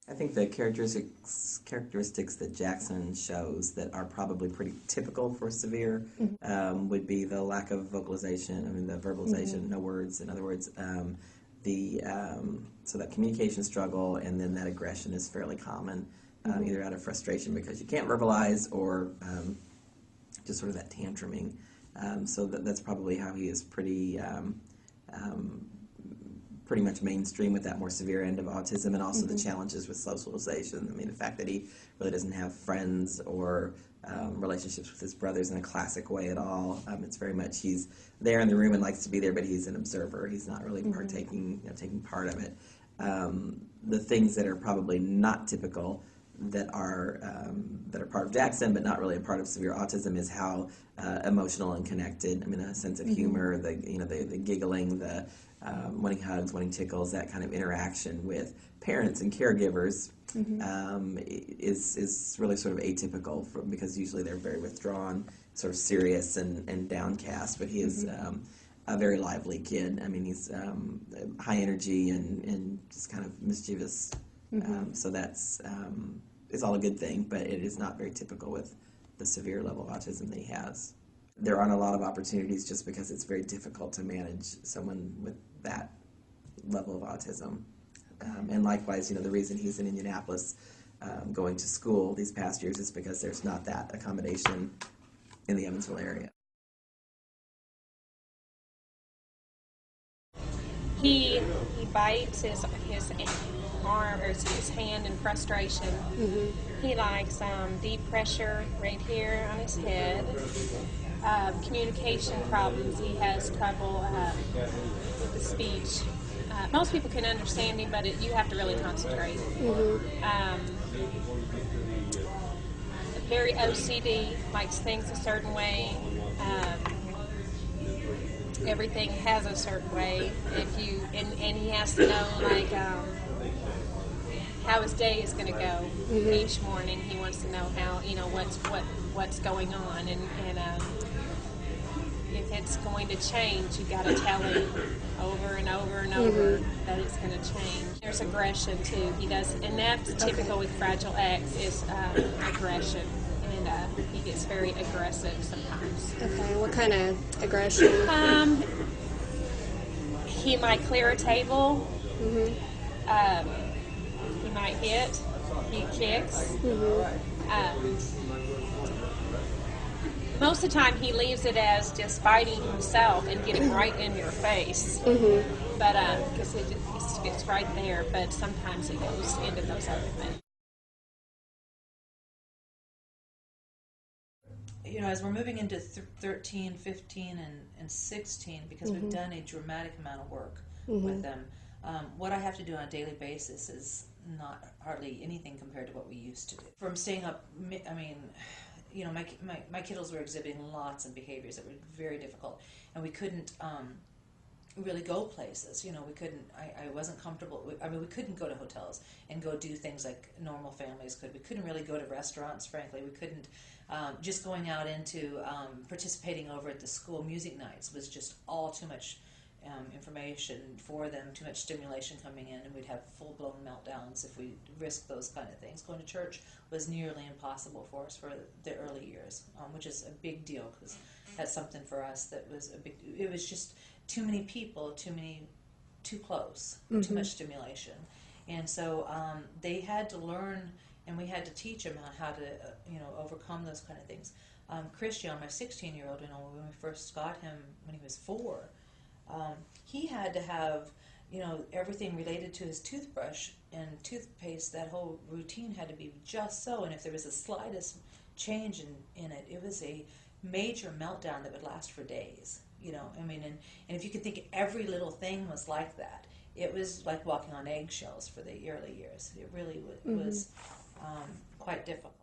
I think the characteristics that Jackson shows that are probably pretty typical for severe would be the lack of vocalization. I mean, the verbalization, no words. In other words, so that communication struggle, and then that aggression is fairly common, either out of frustration because you can't verbalize, or just sort of that tantruming. So that's probably how he is pretty much mainstream with that more severe end of autism, and also the challenges with socialization. I mean, the fact that he really doesn't have friends or relationships with his brothers in a classic way at all. It's very much he's there in the room and likes to be there, but he's an observer. He's not really partaking, taking part of it. The things that are probably not typical that are part of Jackson, but not really a part of severe autism, is how emotional and connected. I mean, a sense of humor, the giggling, the wanting hugs, wanting tickles, that kind of interaction with parents and caregivers is really sort of atypical because usually they're very withdrawn, sort of serious and downcast. But he is a very lively kid. I mean, he's high energy and just kind of mischievous. So that's it's all a good thing, but it is not very typical with the severe level of autism that he has. There aren't a lot of opportunities just because it's very difficult to manage someone with that level of autism. And likewise, the reason he's in Indianapolis going to school these past years is because there's not that accommodation in the Evansville area. He bites his arm or his hand in frustration. He likes deep pressure right here on his head. Communication problems. He has trouble with the speech. Most people can understand him, but you have to really concentrate. Very OCD, likes things a certain way. Everything has a certain way. And he has to know how his day is going to go each morning. He wants to know how what's going on, and if it's going to change, you got to tell him over and over and over that it's going to change. There's aggression too. He does, and that's typical with Fragile X is aggression. And he gets very aggressive sometimes. Okay, what kind of aggression? He might clear a table. He might hit. He kicks. Most of the time, he leaves it as just biting himself and getting right in your face. But because it gets right there. But sometimes it goes into those other things. As we're moving into 13, 15, and 16, because we've done a dramatic amount of work with them, what I have to do on a daily basis is not hardly anything compared to what we used to do. From staying up, I mean, my kiddos were exhibiting lots of behaviors that were very difficult, and we couldn't really go places. We couldn't, I wasn't comfortable. I mean, we couldn't go to hotels and go do things like normal families could. We couldn't really go to restaurants, frankly. We couldn't, just going out into participating over at the school music nights was just all too much information for them, too much stimulation coming in, and we'd have full-blown meltdowns if we risked those kind of things. Going to church was nearly impossible for us for the early years, which is a big deal because that's something for us that was a big, it was just too many people, too close, too much stimulation. And so they had to learn, and we had to teach them how to, overcome those kind of things. Christian, my 16-year-old, when we first got him when he was 4, he had to have, everything related to his toothbrush and toothpaste. That whole routine had to be just so, and if there was the slightest change in it, it was a major meltdown that would last for days. And if you could think every little thing was like that, it was like walking on eggshells for the early years. It really was quite difficult.